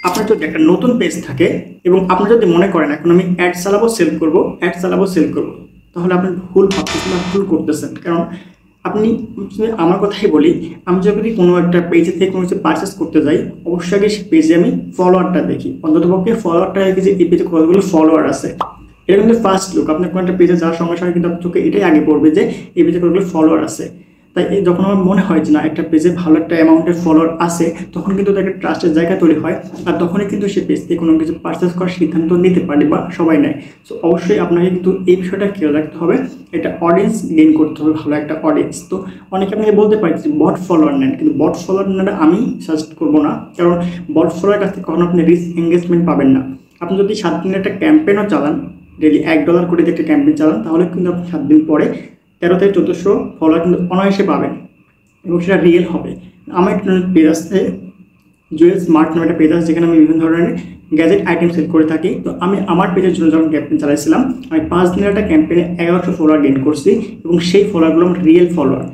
আপনার যদি একটা নতুন পেজ থাকে এবং আপনি যদি মনে করেন এখন আমি অ্যাড চালাবো সেল করব, অ্যাড চালাবো সেল করব, তাহলে আপনি ভুল ভাবতেছেন বা ভুল করতেছেন। কারণ আপনি আমার কথাই বলি, আমি যদি কোনো একটা পেজে থেকে কোনো কিছু পারচেস করতে যাই, অবশ্যই আগে সেই পেজে আমি ফলোয়ারটা দেখি, অন্ততপক্ষে ফলোয়ারটা দেখি যে এই পেজে কতগুলো ফলোয়ার আছে। এটা কিন্তু ফার্স্ট লুক। আপনার কোনো একটা পেজে যাওয়ার সঙ্গে সঙ্গে কিন্তু আপনার চোখে এটাই আগে পড়বে যে এই পেজে কতগুলো ফলোয়ার আছে। তাই যখন আমার মনে হয় যে না একটা পেজে ভালো একটা অ্যামাউন্টের ফলোয়ার আছে, তখন কিন্তু একটা ট্রাস্টের জায়গা তৈরি হয়, আর তখনই কিন্তু সে পেজ থেকে কোনো কিছু পারচেস করার সিদ্ধান্ত নিতে পারে বা সবাই নেয়। সো অবশ্যই আপনাকে কিন্তু এই বিষয়টা খেয়াল রাখতে হবে, এটা অডিয়েন্স গেইন করতে হবে, ভালো একটা অডিয়েন্স। তো অনেকে আপনাকে বলতে পারে যে বট ফলোয়ার নেন, কিন্তু বট ফলোয়ার নেওয়াটা আমি সাজেস্ট করবো না, কারণ বট ফলোয়ারের কাছ থেকে কখনো আপনি রিচ এঙ্গেজমেন্ট পাবেন না। আপনি যদি 7 দিনের একটা ক্যাম্পেইনও চালান, ডেলি $1 করে যে একটা ক্যাম্পেইন চালান, তাহলে কিন্তু আপনি 7 দিন পরে 13 থেকে 1400 ফলোয়ার কিন্তু অনায়াসে পাবেন এবং সেটা রিয়েল হবে। আমার একটা পেজ আছে, জুয়েল স্মার্ট নামে একটা পেজ আছে, যেখানে আমি বিভিন্ন ধরনের গ্যাজেট আইটেম সেল করে থাকি। তো আমি আমার পেজের জন্য যখন ক্যাম্পেইন চালাইছিলাম, আমি 5 দিনের একটা ক্যাম্পেইনে 1100 ফলোয়ার গেইন করছি এবং সেই ফলোয়ারগুলো আমার রিয়েল ফলোয়ার।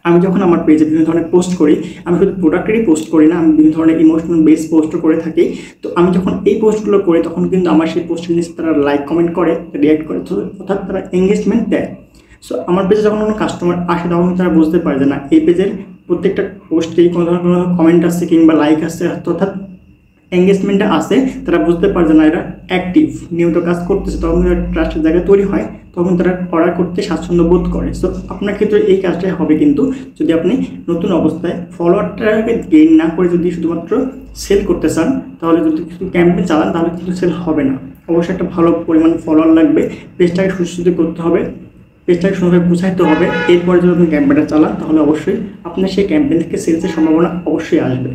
আমি যখন আমার পেজে বিভিন্ন ধরনের পোস্ট করি, আমি শুধু প্রোডাক্টেরই পোস্ট করি না, আমি বিভিন্ন ধরনের ইমোশনাল বেস পোস্টও করে থাকি। তো আমি যখন এই পোস্টগুলো করি, তখন কিন্তু আমার সেই পোস্টের নিচে তারা লাইক কমেন্ট করে, রিয়াক্ট করে, অর্থাৎ তারা এঙ্গেজমেন্ট দেয়। সো আমার পেজে যখন কোনো কাস্টমার আসে, তখন তারা বুঝতে পারে যে না এই পেজের প্রত্যেকটা পোস্টেই কোনো ধরনের কোনো কমেন্ট আসছে কিংবা লাইক আসছে, অর্থাৎ এঙ্গেজমেন্টটা আসে, তারা বুঝতে পারে যে না এরা অ্যাক্টিভ, নিয়মিত কাজ করতেছে। তখন ট্রাস্টের জায়গা তৈরি হয়, তখন তারা অর্ডার করতে স্বাচ্ছন্দ্য বোধ করে। সো আপনার ক্ষেত্রে এই কাজটাই হবে, কিন্তু যদি আপনি নতুন অবস্থায় ফলোয়ারটাকে গেইন না করে যদি শুধুমাত্র সেল করতে চান, তাহলে যদি কিছু ক্যাম্পেইন চালান, তাহলে কিন্তু সেল হবে না। অবশ্যই একটা ভালো পরিমাণ ফলোয়ার লাগবে, পেজটাকে সুস্থিত করতে হবে, পেজটাকে সুন্দরভাবে গুছাইতে হবে। এরপরে যদি আপনি ক্যাম্পেইনটা চালান, তাহলে অবশ্যই আপনার সেই ক্যাম্পেইন থেকে সেলসের সম্ভাবনা অবশ্যই আসবে।